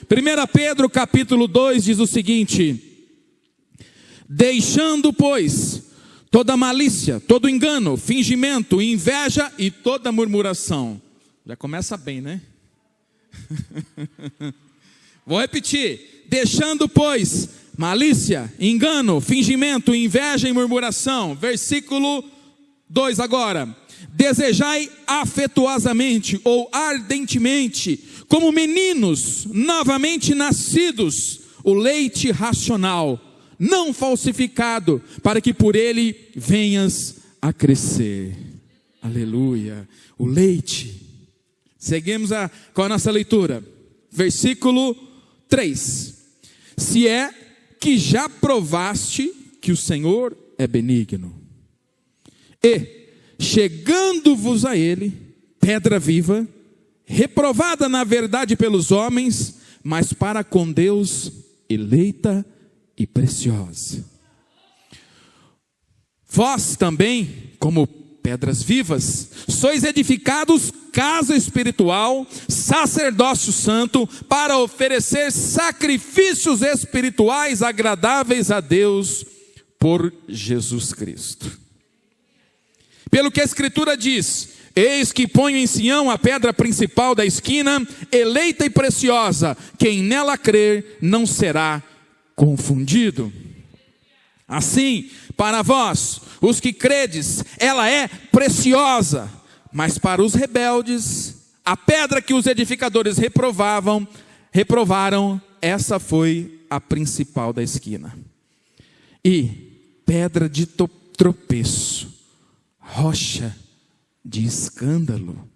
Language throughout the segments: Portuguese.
1 Pedro capítulo 2 diz o seguinte: deixando, pois, toda malícia, todo engano, fingimento, inveja e toda murmuração. Já começa bem, né? Vou repetir: deixando, pois, malícia, engano, fingimento, inveja e murmuração. Versículo 2 agora: desejai afetuosamente ou ardentemente, como meninos novamente nascidos, o leite racional, não falsificado, para que por ele venhas a crescer. Aleluia. O leite. Seguimos com a nossa leitura. Versículo 3: se é que já provaste que o Senhor é benigno, e chegando-vos a ele, pedra viva, reprovada na verdade pelos homens, mas para com Deus eleita e preciosa. Vós também, como pedras vivas, sois edificados casa espiritual, sacerdócio santo, para oferecer sacrifícios espirituais agradáveis a Deus por Jesus Cristo. Pelo que a Escritura diz: eis que ponho em Sião a pedra principal da esquina, eleita e preciosa, quem nela crer não será confundido. Assim, para vós, os que credes, ela é preciosa, mas para os rebeldes, a pedra que os edificadores reprovaram, essa foi a principal da esquina. E pedra de tropeço, rocha de escândalo.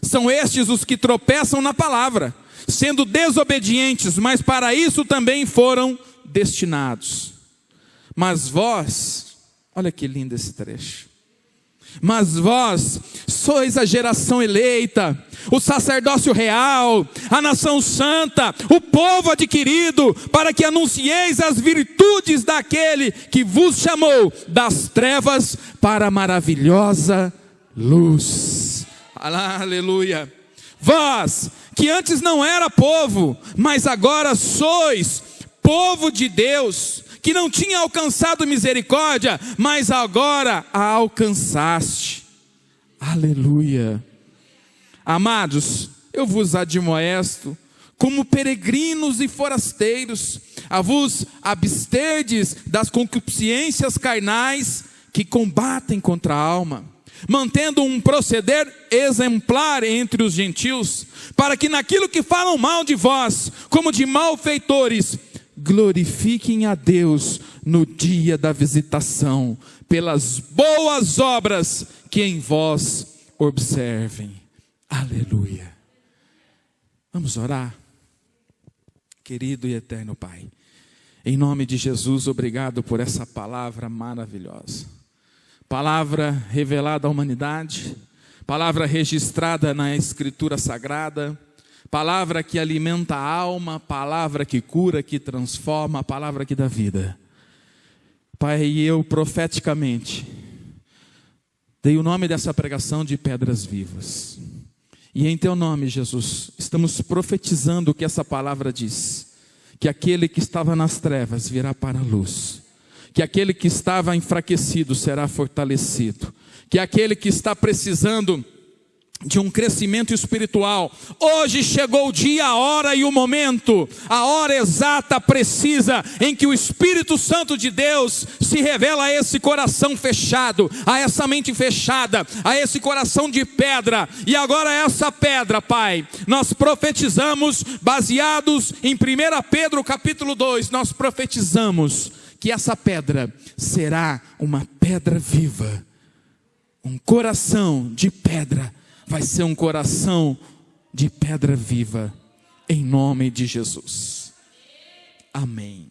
São estes os que tropeçam na palavra, sendo desobedientes, mas para isso também foram destinados. Mas vós, olha que lindo esse trecho. Mas vós sois a geração eleita, o sacerdócio real, a nação santa, o povo adquirido, para que anuncieis as virtudes daquele que vos chamou das trevas para a maravilhosa luz. Aleluia. Vós, que antes não era povo, mas agora sois povo de Deus, que não tinha alcançado misericórdia, mas agora a alcançaste. Aleluia. Amados, eu vos admoesto, como peregrinos e forasteiros, a vos absterdes das concupiscências carnais que combatem contra a alma, mantendo um proceder exemplar entre os gentios, para que naquilo que falam mal de vós, como de malfeitores, glorifiquem a Deus no dia da visitação, pelas boas obras que em vós observem. Aleluia. Vamos orar. Querido e eterno Pai, em nome de Jesus, obrigado por essa palavra maravilhosa. Palavra revelada à humanidade, palavra registrada na Escritura Sagrada, palavra que alimenta a alma, palavra que cura, que transforma, palavra que dá vida. Pai, eu profeticamente dei o nome dessa pregação de pedras vivas. E em teu nome, Jesus, estamos profetizando o que essa palavra diz: que aquele que estava nas trevas virá para a luz, que aquele que estava enfraquecido será fortalecido, que aquele que está precisando de um crescimento espiritual, hoje chegou o dia, a hora e o momento, a hora exata, precisa, em que o Espírito Santo de Deus se revela a esse coração fechado, a essa mente fechada, a esse coração de pedra. E agora essa pedra, Pai, nós profetizamos, baseados em 1 Pedro capítulo 2, nós profetizamos que essa pedra será uma pedra viva. Um coração de pedra vai ser um coração de pedra viva, em nome de Jesus. Amém.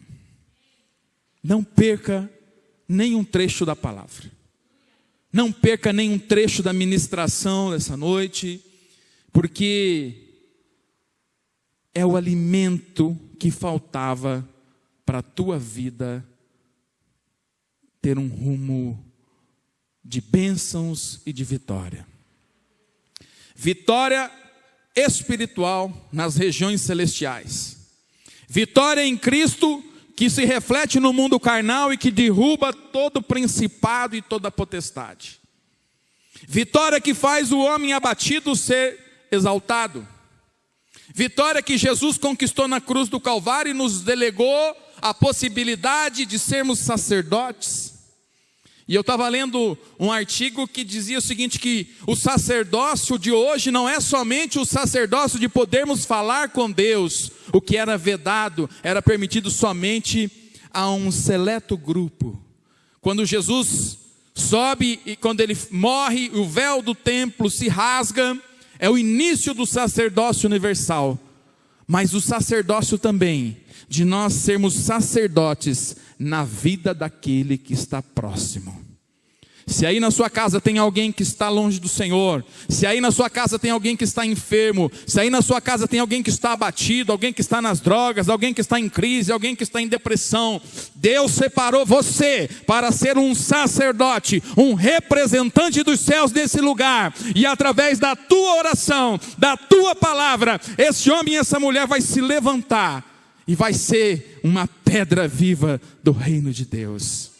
Não perca nenhum trecho da palavra. Não perca nenhum trecho da ministração dessa noite, porque é o alimento que faltava para a tua vida ter um rumo de bênçãos e de vitória. Vitória espiritual nas regiões celestiais. Vitória em Cristo que se reflete no mundo carnal e que derruba todo principado e toda potestade. Vitória que faz o homem abatido ser exaltado. Vitória que Jesus conquistou na cruz do Calvário e nos delegou a possibilidade de sermos sacerdotes. E eu estava lendo um artigo que dizia o seguinte, que o sacerdócio de hoje não é somente o sacerdócio de podermos falar com Deus. O que era vedado era permitido somente a um seleto grupo. Quando Jesus sobe e quando ele morre, o véu do templo se rasga, é o início do sacerdócio universal. Mas o sacerdócio também, de nós sermos sacerdotes na vida daquele que está próximo. Se aí na sua casa tem alguém que está longe do Senhor, se aí na sua casa tem alguém que está enfermo, se aí na sua casa tem alguém que está abatido, alguém que está nas drogas, alguém que está em crise, alguém que está em depressão, Deus separou você para ser um sacerdote, um representante dos céus desse lugar, e através da tua oração, da tua palavra, esse homem e essa mulher vai se levantar e vai ser uma pedra viva do reino de Deus.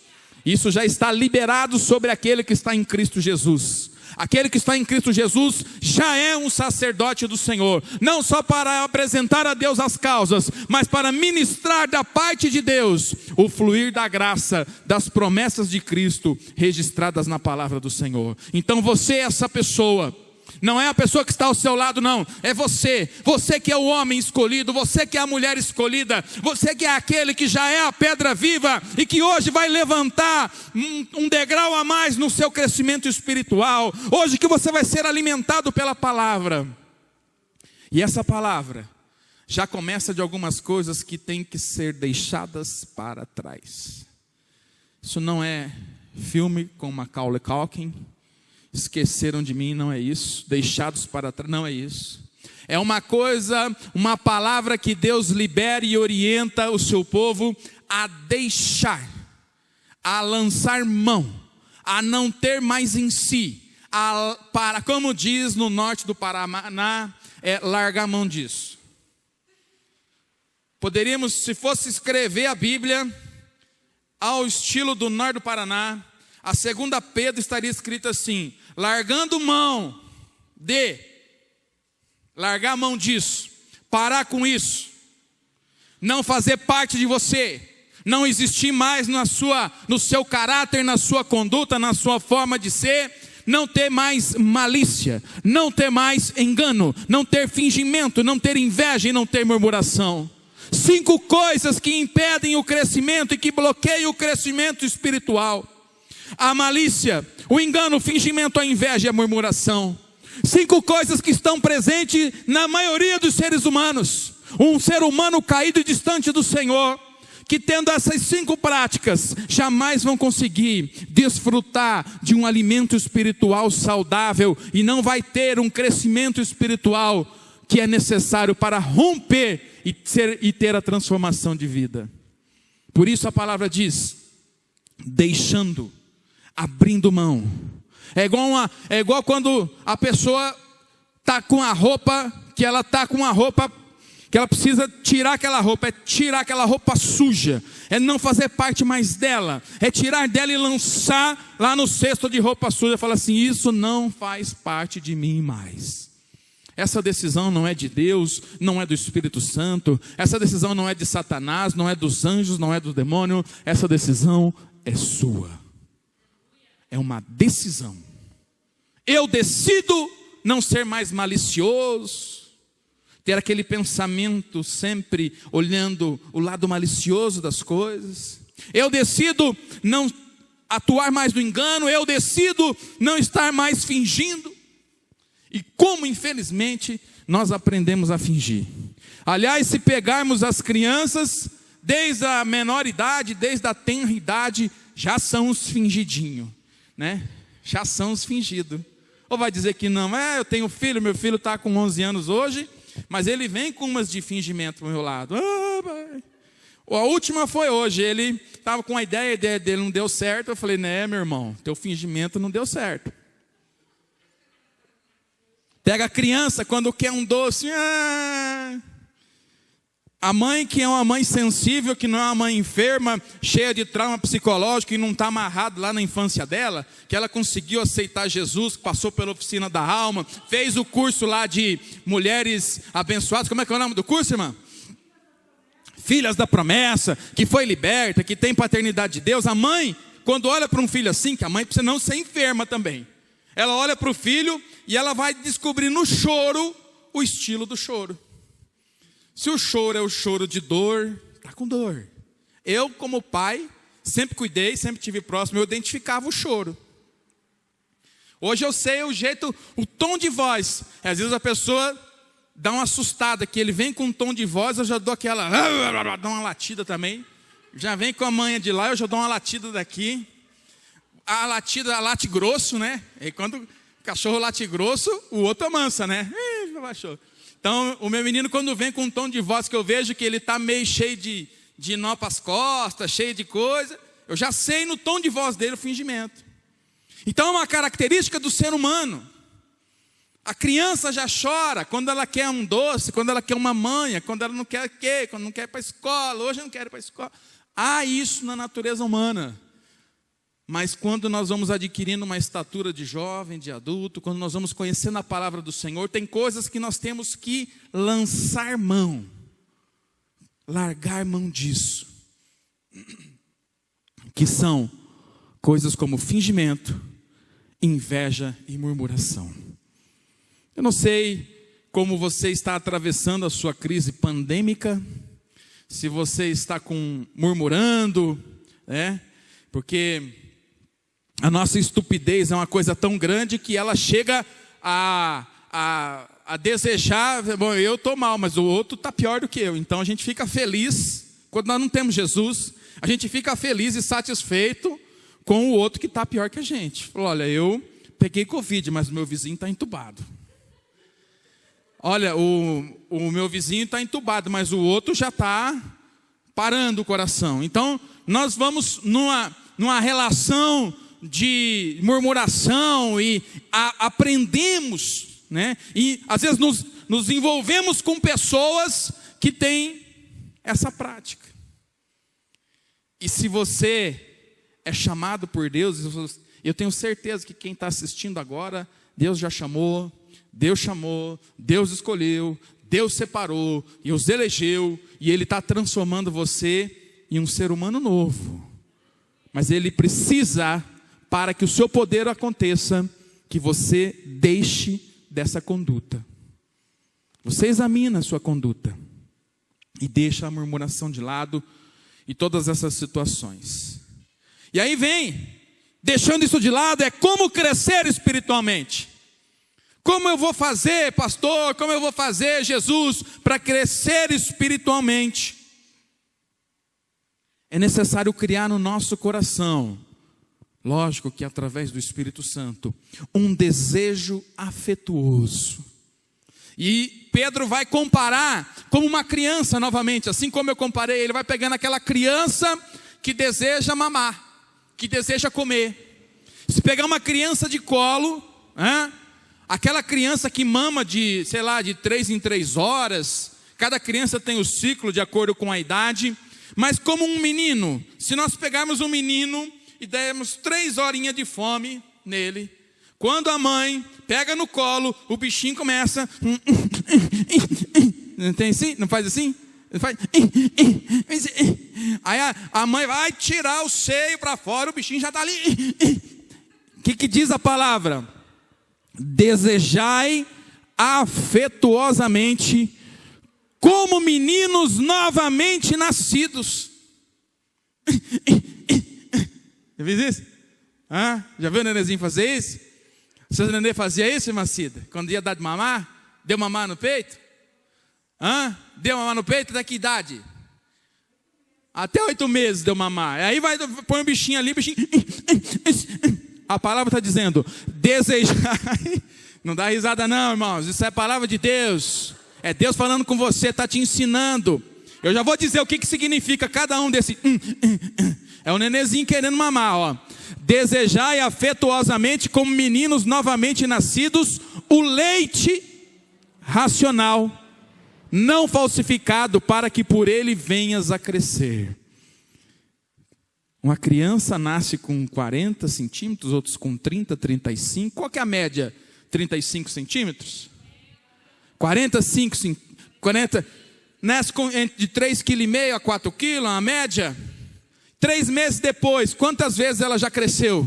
Isso já está liberado sobre aquele que está em Cristo Jesus. Aquele que está em Cristo Jesus já é um sacerdote do Senhor. Não só para apresentar a Deus as causas, mas para ministrar da parte de Deus o fluir da graça, das promessas de Cristo registradas na palavra do Senhor. Então você é essa pessoa. Não é a pessoa que está ao seu lado, não. É você. Você que é o homem escolhido. Você que é a mulher escolhida. Você que é aquele que já é a pedra viva e que hoje vai levantar um degrau a mais no seu crescimento espiritual. Hoje que você vai ser alimentado pela palavra. E essa palavra já começa de algumas coisas que têm que ser deixadas para trás. Isso não é filme com Macaulay Culkin. Esqueceram de mim, não é isso. Deixados para trás, não é isso. É uma coisa, uma palavra que Deus libera e orienta o seu povo a deixar, a lançar mão, a não ter mais em si, para, como diz no norte do Paraná, largar a mão disso. Poderíamos, se fosse escrever a Bíblia ao estilo do norte do Paraná, a 2 Pedro estaria escrito assim: largando mão de, largar a mão disso, parar com isso, não fazer parte de você, não existir mais no seu caráter, na sua conduta, na sua forma de ser, não ter mais malícia, não ter mais engano, não ter fingimento, não ter inveja e não ter murmuração. 5 coisas que impedem o crescimento e que bloqueiam o crescimento espiritual. A malícia, o engano, o fingimento, a inveja e a murmuração. 5 coisas que estão presentes na maioria dos seres humanos. Um ser humano caído e distante do Senhor, que tendo essas 5 práticas, jamais vão conseguir desfrutar de um alimento espiritual saudável e não vai ter um crescimento espiritual que é necessário para romper e ter a transformação de vida. Por isso a palavra diz: deixando, abrindo mão. É igual quando a pessoa está com a roupa, que ela está com uma roupa, que ela precisa tirar aquela roupa, é tirar aquela roupa suja, é não fazer parte mais dela, é tirar dela e lançar lá no cesto de roupa suja, fala assim: isso não faz parte de mim mais. Essa decisão não é de Deus, não é do Espírito Santo, essa decisão não é de Satanás, não é dos anjos, não é do demônio, essa decisão é sua. É uma decisão. Eu decido não ser mais malicioso, ter aquele pensamento sempre olhando o lado malicioso das coisas. Eu decido não atuar mais no engano, eu decido não estar mais fingindo. E como infelizmente nós aprendemos a fingir. Aliás, se pegarmos as crianças, desde a menor idade, desde a tenra idade, já são os fingidinhos, né? Já são os fingidos. Ou vai dizer que não, eu tenho filho, meu filho está com 11 anos hoje, mas ele vem com umas de fingimento para o meu lado. A última foi hoje, ele estava com a ideia dele não deu certo, eu falei: né, meu irmão, teu fingimento não deu certo. Pega a criança quando quer um doce, A mãe que é uma mãe sensível, que não é uma mãe enferma, cheia de trauma psicológico e não está amarrado lá na infância dela, que ela conseguiu aceitar Jesus, passou pela oficina da alma, fez o curso lá de mulheres abençoadas. Como é que é o nome do curso, irmã? Filhas da promessa, que foi liberta, que tem paternidade de Deus. A mãe, quando olha para um filho assim, que a mãe precisa não ser enferma também, ela olha para o filho e ela vai descobrir no choro o estilo do choro. Se o choro é o choro de dor, está com dor. Eu, como pai, sempre cuidei, sempre tive próximo, eu identificava o choro. Hoje eu sei o jeito, o tom de voz. Às vezes a pessoa dá uma assustada, que ele vem com um tom de voz, eu já dou aquela, dou uma latida também. Já vem com a manha de lá, eu já dou uma latida daqui. A latida late grosso, né? E quando o cachorro late grosso, o outro amansa, né? Baixou. Então, o meu menino, quando vem com um tom de voz que eu vejo que ele está meio cheio de nó para as costas, cheio de coisa, eu já sei no tom de voz dele o fingimento. Então, é uma característica do ser humano. A criança já chora quando ela quer um doce, quando ela quer uma manha, quando ela não quer o quê, quando não quer ir para a escola, hoje eu não quero ir para a escola. Há isso na natureza humana. Mas quando nós vamos adquirindo uma estatura de jovem, de adulto, quando nós vamos conhecendo a palavra do Senhor, tem coisas que nós temos que lançar mão, largar mão disso, que são coisas como fingimento, inveja e murmuração. Eu não sei como você está atravessando a sua crise pandêmica, se você está murmurando, né? Porque a nossa estupidez é uma coisa tão grande que ela chega a desejar, bom, eu estou mal, mas o outro está pior do que eu. Então a gente fica feliz, quando nós não temos Jesus, a gente fica feliz e satisfeito com o outro que está pior que a gente. Falou, olha, eu peguei Covid, mas o meu vizinho está entubado. Olha, o meu vizinho está entubado, mas o outro já está parando o coração. Então nós vamos numa relação de murmuração e aprendemos, né? E às vezes nos envolvemos com pessoas que têm essa prática. E se você é chamado por Deus, eu tenho certeza que quem está assistindo agora, Deus já chamou, Deus escolheu, Deus separou e os elegeu, e Ele está transformando você em um ser humano novo. Mas Ele precisa, para que o seu poder aconteça, que você deixe dessa conduta. Você examina a sua conduta e deixa a murmuração de lado e todas essas situações. E aí vem, deixando isso de lado, é como crescer espiritualmente. Como eu vou fazer, pastor? Como eu vou fazer, Jesus, para crescer espiritualmente? É necessário criar no nosso coração, lógico que através do Espírito Santo, um desejo afetuoso. E Pedro vai comparar como uma criança novamente, assim como eu comparei, ele vai pegando aquela criança que deseja mamar, que deseja comer. Se pegar uma criança de colo, aquela criança que mama de 3 em 3 horas, cada criança tem o ciclo de acordo com a idade, mas como um menino, se nós pegarmos um menino e dermos 3 horinhas de fome nele, quando a mãe pega no colo, o bichinho começa, não tem assim? Não faz assim? Não faz. Aí a mãe vai tirar o seio para fora, o bichinho já está ali. O que diz a palavra? Desejai afetuosamente como meninos novamente nascidos. Já viu isso? Já viu o nenenzinho fazer isso? Seu neném fazia isso, irmã Cida? Quando ia dar de mamar? Deu mamar no peito? Deu mamar no peito? Até que idade? Até 8 meses deu mamar. Aí põe um bichinho ali, bichinho. A palavra está dizendo, desejai. Não dá risada não, irmãos. Isso é a palavra de Deus. É Deus falando com você, está te ensinando. Eu já vou dizer o que significa cada um desse. É o nenenzinho querendo mamar, ó. Desejai afetuosamente como meninos novamente nascidos o leite racional não falsificado, para que por ele venhas a crescer. Uma criança nasce com 40 centímetros, outros com 30, 35. Qual que é a média? 35 centímetros? 40, nasce de 3,5 kg a 4 kg, a média. 3 meses depois, quantas vezes ela já cresceu?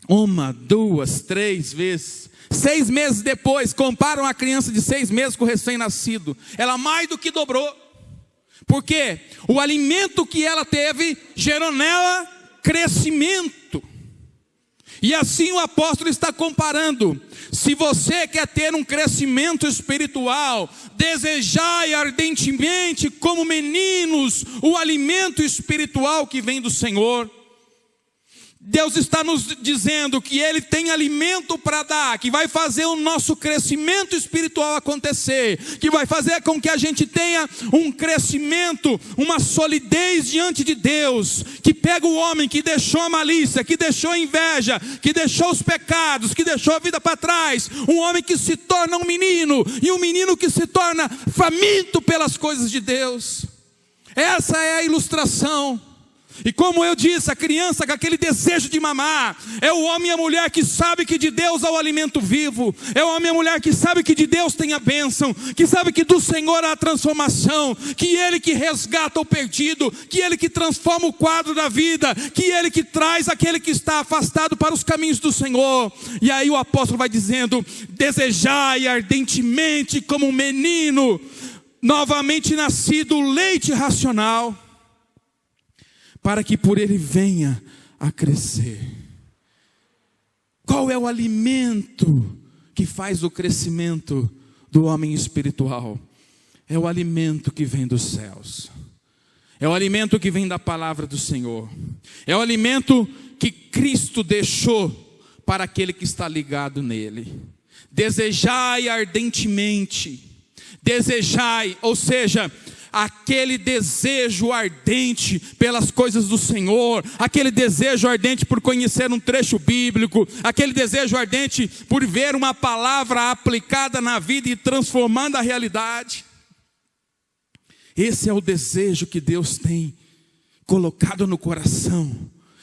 1, 2, 3 vezes. 6 meses depois, comparam a criança de 6 meses com o recém-nascido. Ela mais do que dobrou. Por quê? O alimento que ela teve gerou nela crescimento. E assim o apóstolo está comparando. Se você quer ter um crescimento espiritual, desejai ardentemente como meninos o alimento espiritual que vem do Senhor. Deus está nos dizendo que Ele tem alimento para dar, que vai fazer o nosso crescimento espiritual acontecer, que vai fazer com que a gente tenha um crescimento, uma solidez diante de Deus, que pega o homem que deixou a malícia, que deixou a inveja, que deixou os pecados, que deixou a vida para trás, um homem que se torna um menino, e um menino que se torna faminto pelas coisas de Deus. Essa é a ilustração. E como eu disse, a criança com aquele desejo de mamar, é o homem e a mulher que sabe que de Deus há o alimento vivo, é o homem e a mulher que sabe que de Deus tem a bênção, que sabe que do Senhor há a transformação, que Ele que resgata o perdido, que Ele que transforma o quadro da vida, que Ele que traz aquele que está afastado para os caminhos do Senhor. E aí o apóstolo vai dizendo: desejai ardentemente como um menino, novamente nascido, leite racional, para que por ele venha a crescer. Qual é o alimento que faz o crescimento do homem espiritual? É o alimento que vem dos céus. É o alimento que vem da palavra do Senhor. É o alimento que Cristo deixou para aquele que está ligado nele. Desejai ardentemente. Desejai, ou seja, aquele desejo ardente pelas coisas do Senhor, aquele desejo ardente por conhecer um trecho bíblico, aquele desejo ardente por ver uma palavra aplicada na vida e transformando a realidade. Esse é o desejo que Deus tem colocado no coração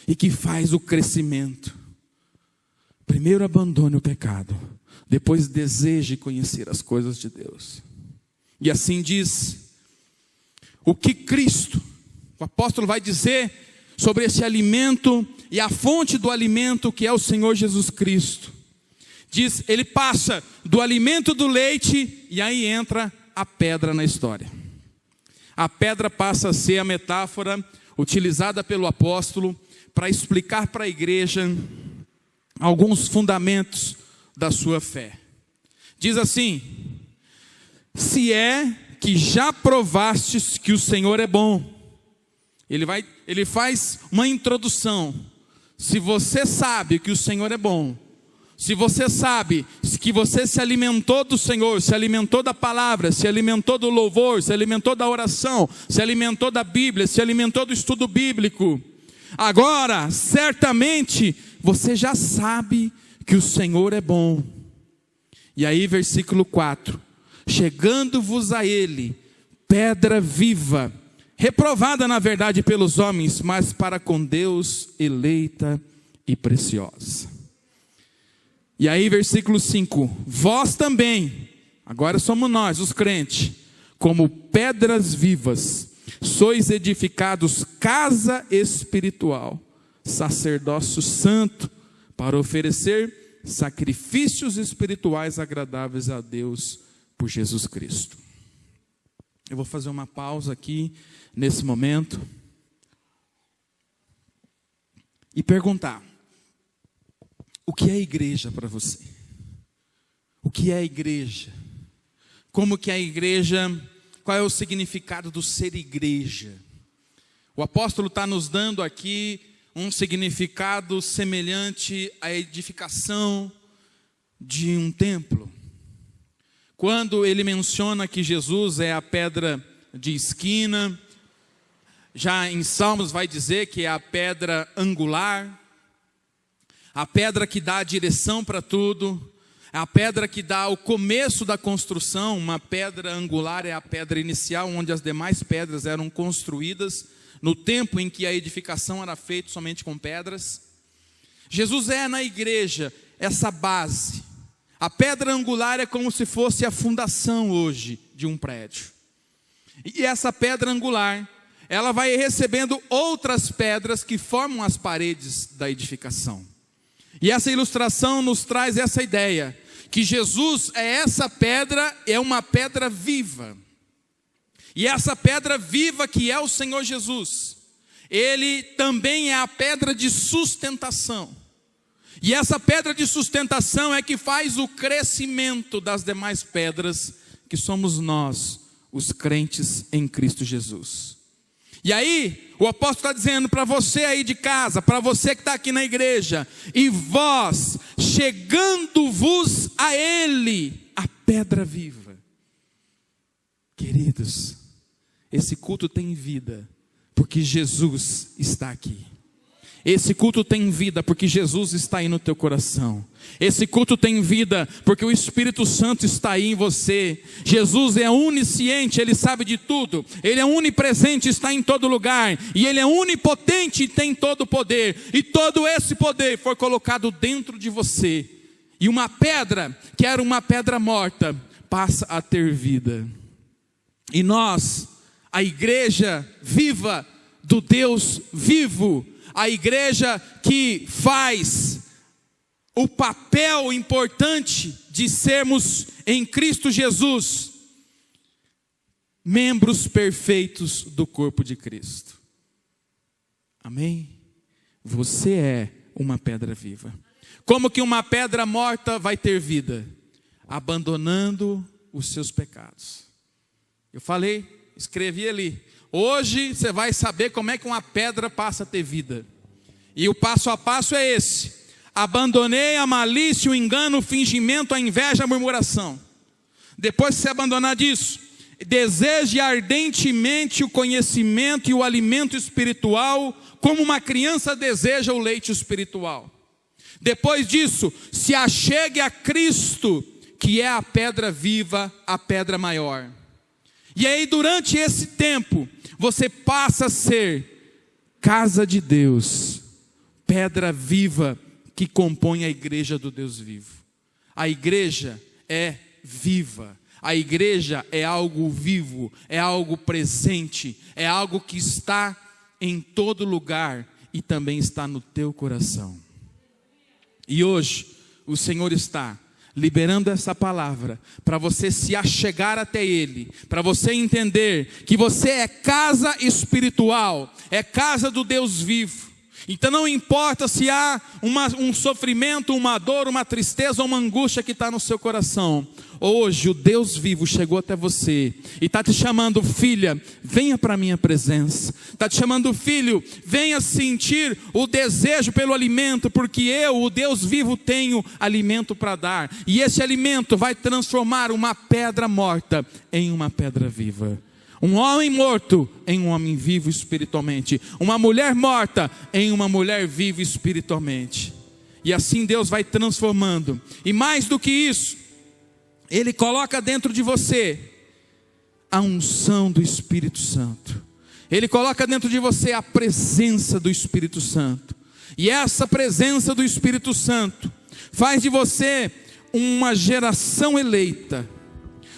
e que faz o crescimento. Primeiro abandone o pecado, depois deseje conhecer as coisas de Deus. E assim diz o que Cristo, o apóstolo vai dizer sobre esse alimento e a fonte do alimento que é o Senhor Jesus Cristo. Diz, ele passa do alimento do leite e aí entra a pedra na história. A pedra passa a ser a metáfora utilizada pelo apóstolo para explicar para a igreja alguns fundamentos da sua fé. Diz assim: se é que já provastes que o Senhor é bom. Ele faz uma introdução. Se você sabe que o Senhor é bom, se você sabe que você se alimentou do Senhor, se alimentou da palavra, se alimentou do louvor, se alimentou da oração, se alimentou da Bíblia, se alimentou do estudo bíblico, agora, certamente, você já sabe que o Senhor é bom. E aí, versículo 4. Chegando-vos a ele, pedra viva, reprovada na verdade pelos homens, mas para com Deus eleita e preciosa. E aí versículo 5, vós também, agora somos nós, os crentes, como pedras vivas, sois edificados casa espiritual, sacerdócio santo, para oferecer sacrifícios espirituais agradáveis a Deus por Jesus Cristo. Eu vou fazer uma pausa aqui nesse momento e perguntar: o que é igreja para você? O que é igreja? Como que é a igreja? Qual é o significado do ser igreja? O apóstolo está nos dando aqui um significado semelhante à edificação de um templo. Quando ele menciona que Jesus é a pedra de esquina, já em Salmos vai dizer que é a pedra angular, a pedra que dá a direção para tudo, A pedra que dá o começo da construção, uma pedra angular é a pedra inicial, onde as demais pedras eram construídas no tempo em que a edificação era feita somente com pedras. Jesus é na igreja essa base. A pedra angular é como se fosse a fundação hoje de um prédio. E essa pedra angular, ela vai recebendo outras pedras que formam as paredes da edificação. E essa ilustração nos traz essa ideia, que Jesus é essa pedra, é uma pedra viva. E essa pedra viva que é o Senhor Jesus, Ele também é a pedra de sustentação. E essa pedra de sustentação é que faz o crescimento das demais pedras, que somos nós, os crentes em Cristo Jesus. E aí, o apóstolo está dizendo para você aí de casa, para você que está aqui na igreja, e vós, chegando-vos a Ele, a pedra viva. Queridos, esse culto tem vida, porque Jesus está aqui. Esse culto tem vida porque Jesus está aí no teu coração. Esse culto tem vida porque o Espírito Santo está aí em você. Jesus é onisciente, Ele sabe de tudo. Ele é onipresente, está em todo lugar. E Ele é onipotente e tem todo o poder. E todo esse poder foi colocado dentro de você. E uma pedra, que era uma pedra morta, passa a ter vida. E nós, a igreja viva do Deus vivo, a igreja que faz o papel importante de sermos em Cristo Jesus membros perfeitos do corpo de Cristo. Amém? Você é uma pedra viva. Como que uma pedra morta vai ter vida? Abandonando os seus pecados. Eu falei, escrevi ali. Hoje você vai saber como é que uma pedra passa a ter vida. E o passo a passo é esse: abandonei a malícia, o engano, o fingimento, a inveja, a murmuração. Depois que você abandonar disso, deseje ardentemente o conhecimento e o alimento espiritual, como uma criança deseja o leite espiritual. Depois disso, se achegue a Cristo, que é a pedra viva, a pedra maior. E aí, durante esse tempo, você passa a ser casa de Deus, pedra viva que compõe a igreja do Deus vivo. A igreja é viva, a igreja é algo vivo, é algo presente, é algo que está em todo lugar e também está no teu coração. E hoje, o Senhor está liberando essa palavra, para você se achegar até Ele, para você entender que você é casa espiritual, é casa do Deus vivo. Então não importa se há um sofrimento, uma dor, uma tristeza ou uma angústia que está no seu coração. Hoje o Deus vivo chegou até você e está te chamando: filha, venha para a minha presença. Está te chamando: filho, venha sentir o desejo pelo alimento, porque eu, o Deus vivo, tenho alimento para dar. E esse alimento vai transformar uma pedra morta em uma pedra viva. Um homem morto em um homem vivo espiritualmente. Uma mulher morta em uma mulher viva espiritualmente. E assim Deus vai transformando. E mais do que isso, Ele coloca dentro de você a unção do Espírito Santo. Ele coloca dentro de você a presença do Espírito Santo. E essa presença do Espírito Santo faz de você uma geração eleita,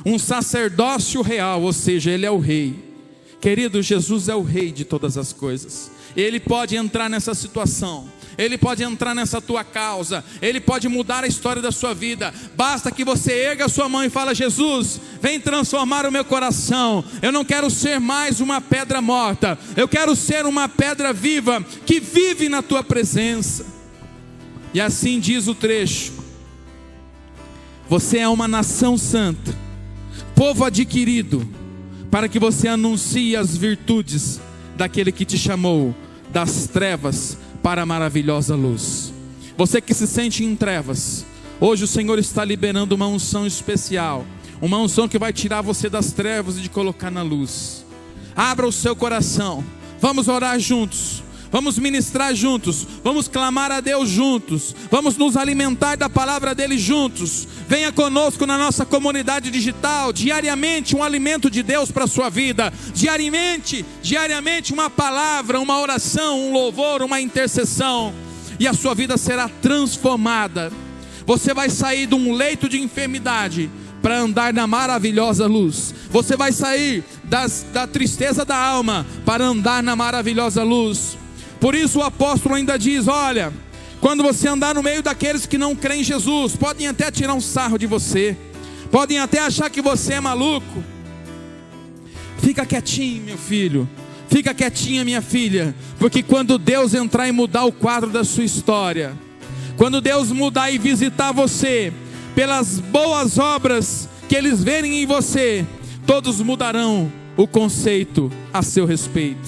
um sacerdócio real, ou seja, Ele é o rei. Querido, Jesus é o rei de todas as coisas. Ele pode entrar nessa situação, Ele pode entrar nessa tua causa, Ele pode mudar a história da sua vida. Basta que você erga a sua mão e fala: Jesus, vem transformar o meu coração. Eu não quero ser mais uma pedra morta, eu quero ser uma pedra viva, que vive na tua presença. E assim diz o trecho: você é uma nação santa, povo adquirido, para que você anuncie as virtudes daquele que te chamou das trevas para a maravilhosa luz. Você que se sente em trevas, hoje o Senhor está liberando uma unção especial, uma unção que vai tirar você das trevas e te colocar na luz. Abra o seu coração, vamos orar juntos. vamos ministrar juntos, vamos clamar a Deus juntos, vamos nos alimentar da palavra dele juntos. Venha conosco na nossa comunidade digital, diariamente um alimento de Deus para a sua vida, diariamente uma palavra, uma oração, um louvor, uma intercessão, e a sua vida será transformada. Você vai sair de um leito de enfermidade para andar na maravilhosa luz. Você vai sair da tristeza da alma para andar na maravilhosa luz. Por isso o apóstolo ainda diz: olha, quando você andar no meio daqueles que não creem em Jesus, podem até tirar um sarro de você, podem até achar que você é maluco. Fica quietinho, meu filho, fica quietinha, minha filha, porque quando Deus entrar e mudar o quadro da sua história, quando Deus mudar e visitar você, pelas boas obras que eles verem em você, todos mudarão o conceito a seu respeito.